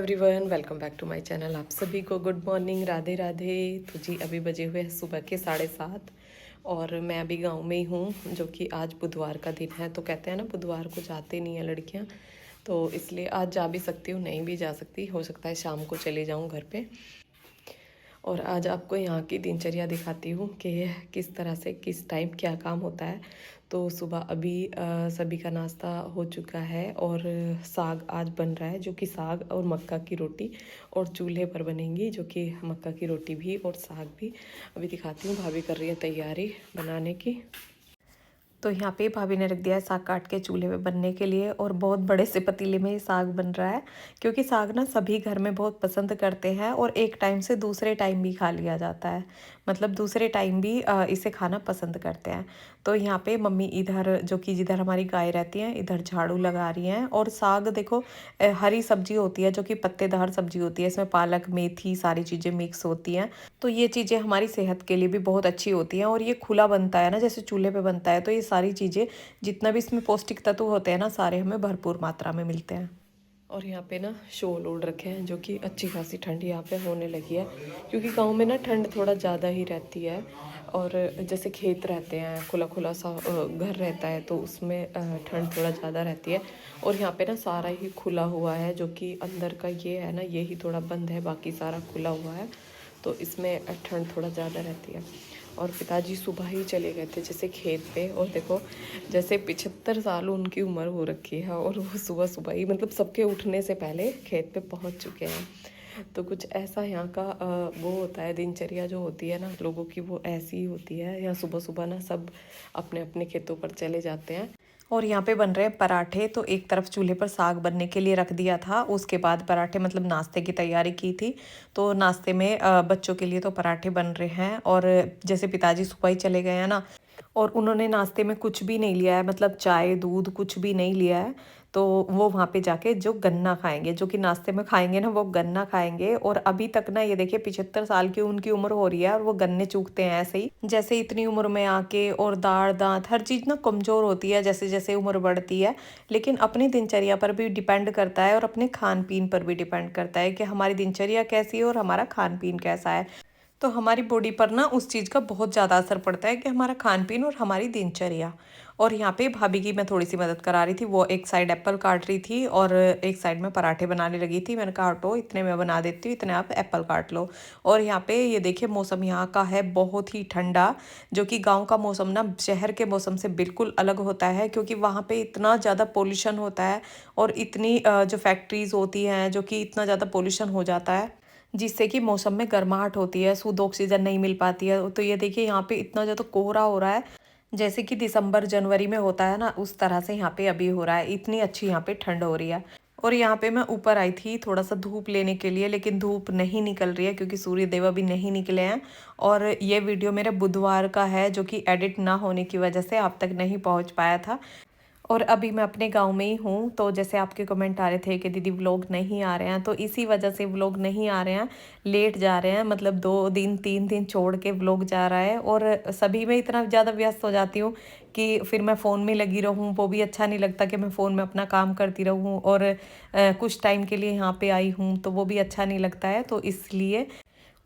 Everyone, welcome back to my channel. आप सभी को गुड मॉर्निंग, राधे राधे। तो जी अभी बजे हुए हैं सुबह के 7:30 और मैं अभी गांव में ही हूँ, जो कि आज बुधवार का दिन है। तो कहते हैं ना, बुधवार को जाते नहीं हैं लड़कियाँ, तो इसलिए आज जा भी सकती हूँ, नहीं भी जा सकती, हो सकता है शाम को चले जाऊँ घर पे। और आज आपको यहाँ की दिनचर्या दिखाती हूँ कि किस तरह से किस टाइम क्या काम होता है। तो सुबह अभी सभी का नाश्ता हो चुका है और साग आज बन रहा है, जो कि साग और मक्का की रोटी और चूल्हे पर बनेंगी, जो कि मक्का की रोटी भी और साग भी। अभी दिखाती हूँ, भाभी कर रही है तैयारी बनाने की। तो यहाँ पे भाभी ने रख दिया है साग काट के चूल्हे पे बनने के लिए, और बहुत बड़े से पतीले में ये साग बन रहा है, क्योंकि साग ना सभी घर में बहुत पसंद करते हैं और एक टाइम से दूसरे टाइम भी खा लिया जाता है। मतलब दूसरे टाइम भी इसे खाना पसंद करते हैं। तो यहाँ पे मम्मी इधर, जो कि जिधर हमारी गाय रहती है, इधर झाड़ू लगा रही हैं। और साग देखो, हरी सब्जी होती है, जो कि पत्तेदार सब्जी होती है, इसमें पालक मेथी सारी चीज़ें मिक्स होती हैं। तो ये चीज़ें हमारी सेहत के लिए भी बहुत अच्छी होती हैं, और ये खुला बनता है ना, जैसे चूल्हे पे बनता है। तो ये सारी चीज़ें, जितना भी इसमें पौष्टिक तत्व होते हैं ना, सारे हमें भरपूर मात्रा में मिलते हैं। और यहाँ पे ना शॉल ओढ़ रखे हैं, जो कि अच्छी खासी ठंड यहाँ पे होने लगी है, क्योंकि गांव में ना ठंड थोड़ा ज़्यादा ही रहती है। और जैसे खेत रहते हैं, खुला खुला सा घर रहता है, तो उसमें ठंड थोड़ा ज़्यादा रहती है। और यहाँ पे ना सारा ही खुला हुआ है, जो कि अंदर का ये है ना, ये ही थोड़ा बंद है, बाकी सारा खुला हुआ है। तो इसमें ठंड थोड़ा ज़्यादा रहती है। और पिताजी सुबह ही चले गए थे जैसे खेत पे, और देखो जैसे 75 साल उनकी उम्र हो रखी है, और वो सुबह सुबह ही, मतलब सबके उठने से पहले खेत पे पहुंच चुके हैं। तो कुछ ऐसा यहाँ का वो होता है, दिनचर्या जो होती है ना लोगों की, वो ऐसी ही होती है। यहाँ सुबह सुबह ना सब अपने अपने खेतों पर चले जाते हैं। और यहाँ पे बन रहे हैं पराठे। तो एक तरफ चूल्हे पर साग बनने के लिए रख दिया था, उसके बाद पराठे, मतलब नाश्ते की तैयारी की थी। तो नाश्ते में बच्चों के लिए तो पराठे बन रहे हैं। और जैसे पिताजी सुबह ही चले गए हैं ना, और उन्होंने नाश्ते में कुछ भी नहीं लिया है, मतलब चाय दूध कुछ भी नहीं लिया है। तो वो वहाँ पे जाके जो गन्ना खाएंगे, जो कि नाश्ते में खाएंगे ना, वो गन्ना खाएंगे। और अभी तक ना, ये देखिए 75 साल की उनकी उम्र हो रही है, और वो गन्ने चूगते हैं ऐसे ही, जैसे इतनी उम्र में आके। और दाढ़ दांत हर चीज़ ना कमज़ोर होती है जैसे जैसे उम्र बढ़ती है। लेकिन अपनी दिनचर्या पर भी डिपेंड करता है, और अपने खान पीन पर भी डिपेंड करता है कि हमारी दिनचर्या कैसी है और हमारा खान पीन कैसा है। तो हमारी बॉडी पर ना उस चीज़ का बहुत ज़्यादा असर पड़ता है कि हमारा खान पीन और हमारी दिनचर्या। और यहाँ पे भाभी की मैं थोड़ी सी मदद करा रही थी, वो एक साइड एप्पल काट रही थी और एक साइड में पराठे बनाने लगी थी। मैंने कहा हटो, इतने मैं बना देती हूँ, इतने आप एप्पल काट लो। और यहाँ पे ये देखिए, मौसम यहाँ का है बहुत ही ठंडा, जो कि गाँव का मौसम ना शहर के मौसम से बिल्कुल अलग होता है, क्योंकि वहाँ पे इतना ज़्यादा पोल्यूशन होता है, और इतनी जो फैक्ट्रीज होती हैं, जो कि इतना ज़्यादा पोल्यूशन हो जाता है, जिससे कि मौसम में गर्माहट होती है, शुद्ध ऑक्सीजन नहीं मिल पाती है। तो ये देखिए, यहाँ पे इतना ज़्यादा कोहरा हो रहा है, जैसे कि दिसंबर जनवरी में होता है ना, उस तरह से यहाँ पे अभी हो रहा है। इतनी अच्छी यहाँ पे ठंड हो रही है। और यहाँ पे मैं ऊपर आई थी थोड़ा सा धूप लेने के लिए, लेकिन धूप नहीं निकल रही है, क्योंकि सूर्य देव अभी नहीं निकले हैं। और ये वीडियो मेरे बुधवार का है, जो कि एडिट ना होने की वजह से आप तक नहीं पहुँच पाया था। और अभी मैं अपने गांव में ही हूँ। तो जैसे आपके कमेंट आ रहे थे कि दीदी व्लॉग नहीं आ रहे हैं, तो इसी वजह से व्लॉग नहीं आ रहे हैं, लेट जा रहे हैं। मतलब 2 दिन 3 दिन छोड़ के व्लॉग जा रहा है, और सभी में इतना ज़्यादा व्यस्त हो जाती हूँ कि फिर मैं फ़ोन में लगी रहूँ, वो भी अच्छा नहीं लगता कि मैं फ़ोन में अपना काम करती रहूँ। और कुछ टाइम के लिए यहाँ पे आई हूँ, तो वो भी अच्छा नहीं लगता है, तो इसलिए।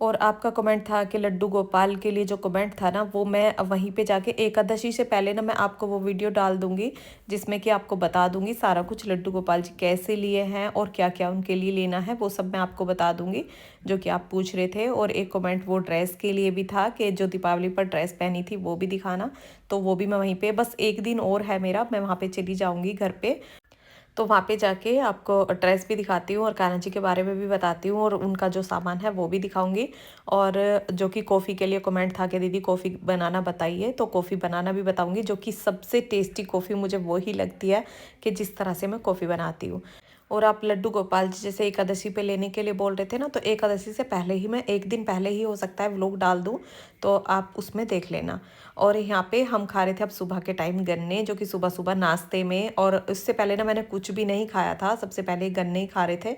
और आपका कमेंट था कि लड्डू गोपाल के लिए, जो कमेंट था ना, वो मैं वहीं पे जाके एकादशी से पहले ना मैं आपको वो वीडियो डाल दूंगी, जिसमें कि आपको बता दूंगी सारा कुछ, लड्डू गोपाल जी कैसे लिए हैं और क्या क्या उनके लिए लेना है, वो सब मैं आपको बता दूंगी, जो कि आप पूछ रहे थे। और एक कमेंट वो ड्रेस के लिए भी था, कि जो दीपावली पर ड्रेस पहनी थी वो भी दिखाना। तो वो भी मैं वहीं पे, बस एक दिन और है मेरा, मैं वहाँ पे चली जाऊँगी घर पे। तो वहाँ पे जाके आपको ड्रेस भी दिखाती हूँ, और कान्हा जी के बारे में भी बताती हूँ, और उनका जो सामान है वो भी दिखाऊंगी। और जो कि कॉफ़ी के लिए कमेंट था कि दीदी कॉफ़ी बनाना बताइए, तो कॉफ़ी बनाना भी बताऊंगी, जो कि सबसे टेस्टी कॉफ़ी मुझे वो ही लगती है, कि जिस तरह से मैं कॉफ़ी बनाती हूँ। और आप लड्डू गोपाल जी जैसे एकादशी पे लेने के लिए बोल रहे थे ना, तो एकादशी से पहले ही, मैं एक दिन पहले ही हो सकता है व्लॉग डाल दूँ, तो आप उसमें देख लेना। और यहाँ पे हम खा रहे थे अब सुबह के टाइम गन्ने, जो कि सुबह सुबह नाश्ते में, और उससे पहले ना मैंने कुछ भी नहीं खाया था, सबसे पहले गन्ने ही खा रहे थे।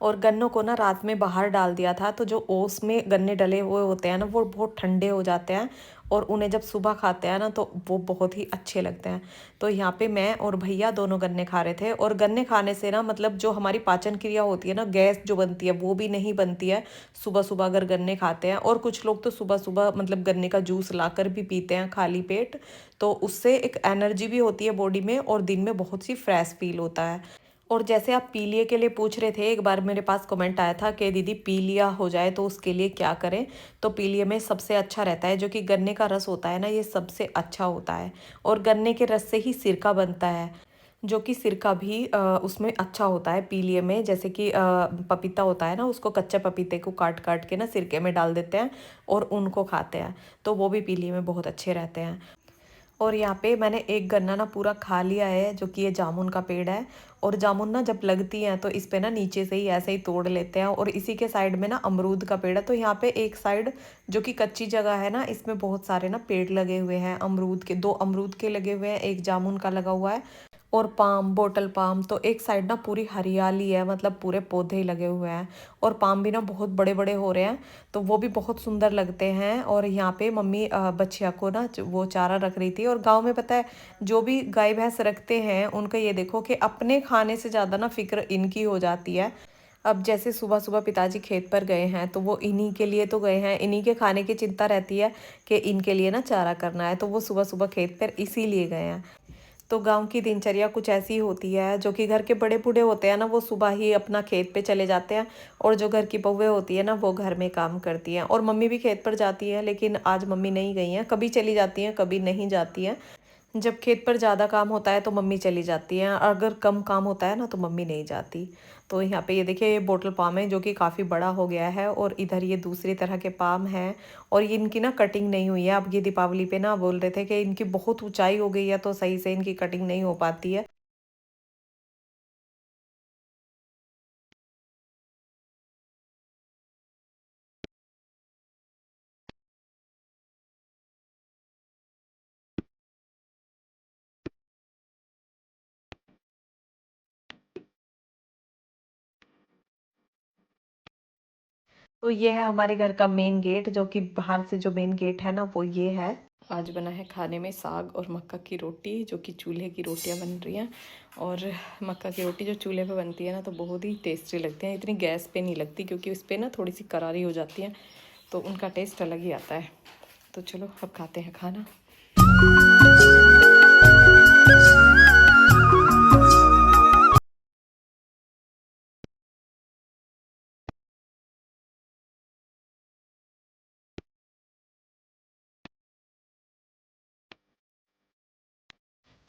और गन्नों को ना रात में बाहर डाल दिया था, तो जो ओस में गन्ने डले हुए होते हैं ना, वो बहुत ठंडे हो जाते हैं, और उन्हें जब सुबह खाते हैं ना तो वो बहुत ही अच्छे लगते हैं। तो यहाँ पे मैं और भैया दोनों गन्ने खा रहे थे, और गन्ने खाने से ना मतलब जो हमारी पाचन क्रिया होती है ना, गैस जो बनती है वो भी नहीं बनती है सुबह सुबह अगर गन्ने खाते हैं। और कुछ लोग तो सुबह सुबह मतलब गन्ने का जूस लाकर भी पीते हैं खाली पेट, तो उससे एक एनर्जी भी होती है बॉडी में और दिन में बहुत ही फ्रेश फील होता है। और जैसे आप पीलिया के लिए पूछ रहे थे, एक बार मेरे पास कमेंट आया था कि दीदी पीलिया हो जाए तो उसके लिए क्या करें। तो पीलिया में सबसे अच्छा रहता है जो कि गन्ने का रस होता है ना, ये सबसे अच्छा होता है। और गन्ने के रस से ही सिरका बनता है, जो कि सिरका भी उसमें अच्छा होता है पीलिए में। जैसे कि पपीता होता है ना, उसको कच्चे पपीते को काट काट के ना सिरके में डाल देते हैं और उनको खाते हैं, तो वो भी पीलिए में बहुत अच्छे रहते हैं। और यहाँ पे मैंने एक गन्ना ना पूरा खा लिया है, जो कि ये जामुन का पेड़ है। और जामुन ना जब लगती हैं तो इस पे ना नीचे से ही ऐसे ही तोड़ लेते हैं। और इसी के साइड में ना अमरूद का पेड़ है, तो यहाँ पे एक साइड जो कि कच्ची जगह है ना, इसमें बहुत सारे ना पेड़ लगे हुए हैं अमरूद के। 2 अमरूद के लगे हुए हैं, एक जामुन का लगा हुआ है, और पाम, बोटल पाम। तो एक साइड ना पूरी हरियाली है, मतलब पूरे पौधे ही लगे हुए हैं। और पाम भी ना बहुत बड़े बड़े हो रहे हैं, तो वो भी बहुत सुंदर लगते हैं। और यहाँ पे मम्मी बच्चिया को ना वो चारा रख रही थी। और गांव में पता है जो भी गाय भैंस रखते हैं उनका ये देखो कि अपने खाने से ज़्यादा ना फिक्र इनकी हो जाती है। अब जैसे सुबह सुबह पिताजी खेत पर गए हैं तो वो इन्हीं के लिए तो गए हैं, इन्हीं के खाने की चिंता रहती है कि इनके लिए ना चारा करना है, तो वो सुबह सुबह खेत पर इसीलिए गए हैं। तो गांव की दिनचर्या कुछ ऐसी होती है, जो कि घर के बड़े बूढ़े होते हैं ना, वो सुबह ही अपना खेत पे चले जाते हैं। और जो घर की बहुएं होती है ना, वो घर में काम करती हैं। और मम्मी भी खेत पर जाती है, लेकिन आज मम्मी नहीं गई हैं, कभी चली जाती हैं कभी नहीं जाती हैं। जब खेत पर ज़्यादा काम होता है तो मम्मी चली जाती हैं, अगर कम काम होता है ना तो मम्मी नहीं जाती। तो यहाँ पे ये देखिए, ये बोटल पाम है जो कि काफ़ी बड़ा हो गया है, और इधर ये दूसरी तरह के पाम है। और ये इनकी ना कटिंग नहीं हुई है। अब ये दीपावली पे ना बोल रहे थे कि इनकी बहुत ऊंचाई हो गई है, तो सही से इनकी कटिंग नहीं हो पाती है। तो ये है हमारे घर का मेन गेट, जो कि बाहर से जो मेन गेट है ना वो ये है। आज बना है खाने में साग और मक्का की रोटी, जो कि चूल्हे की रोटियां बन रही हैं। और मक्का की रोटी जो चूल्हे पे बनती है ना तो बहुत ही टेस्टी लगती है, इतनी गैस पे नहीं लगती, क्योंकि उस पर ना थोड़ी सी करारी हो जाती है, तो उनका टेस्ट अलग ही आता है। तो चलो अब खाते हैं खाना।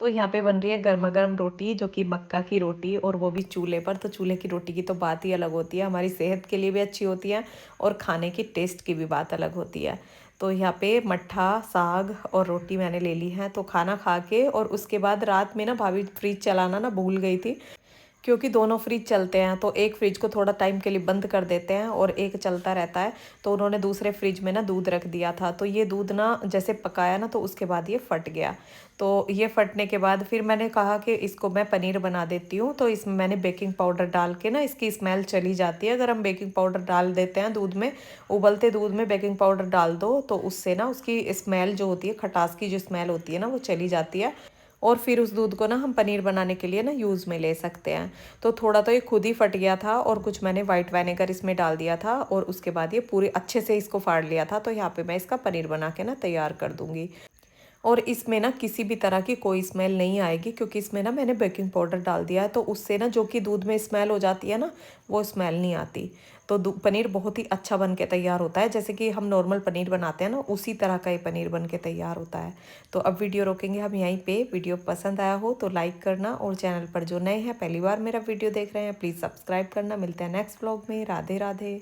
तो यहाँ पे बन रही है गर्मा गर्म रोटी, जो कि मक्का की रोटी, और वो भी चूल्हे पर। तो चूल्हे की रोटी की तो बात ही अलग होती है, हमारी सेहत के लिए भी अच्छी होती है और खाने की टेस्ट की भी बात अलग होती है। तो यहाँ पे मट्ठा, साग और रोटी मैंने ले ली है। तो खाना खा के और उसके बाद रात में ना भाभी फ्रिज चलाना ना भूल गई थी, क्योंकि दोनों फ्रिज चलते हैं, तो एक फ्रिज को थोड़ा टाइम के लिए बंद कर देते हैं और एक चलता रहता है। तो उन्होंने दूसरे फ्रिज में ना दूध रख दिया था, तो ये दूध ना जैसे पकाया ना तो उसके बाद ये फट गया। तो ये फटने के बाद फिर मैंने कहा कि इसको मैं पनीर बना देती हूँ। तो इसमें मैंने बेकिंग पाउडर डाल के ना, इसकी स्मेल चली जाती है अगर हम बेकिंग पाउडर डाल देते हैं दूध में। उबलते दूध में बेकिंग पाउडर डाल दो तो उससे ना उसकी स्मेल जो होती है, खटास की जो स्मेल होती है ना, वो चली जाती है। और फिर उस दूध को ना हम पनीर बनाने के लिए ना यूज़ में ले सकते हैं। तो थोड़ा तो ये खुद ही फट गया था, और कुछ मैंने वाइट विनेगर इसमें डाल दिया था, और उसके बाद ये पूरे अच्छे से इसको फाड़ लिया था। तो यहाँ पे मैं इसका पनीर बना के ना तैयार कर दूँगी। और इसमें ना किसी भी तरह की कोई स्मेल नहीं आएगी, क्योंकि इसमें ना मैंने बेकिंग पाउडर डाल दिया है, तो उससे ना जो कि दूध में स्मेल हो जाती है ना, वो स्मेल नहीं आती। तो पनीर बहुत ही अच्छा बन के तैयार होता है, जैसे कि हम नॉर्मल पनीर बनाते हैं ना, उसी तरह का ये पनीर बन के तैयार होता है। तो अब वीडियो रोकेंगे हम यहीं पे। वीडियो पसंद आया हो तो लाइक करना, और चैनल पर जो नए हैं पहली बार मेरा वीडियो देख रहे हैं प्लीज़ सब्सक्राइब करना। मिलते हैं नेक्स्ट व्लॉग में। राधे राधे।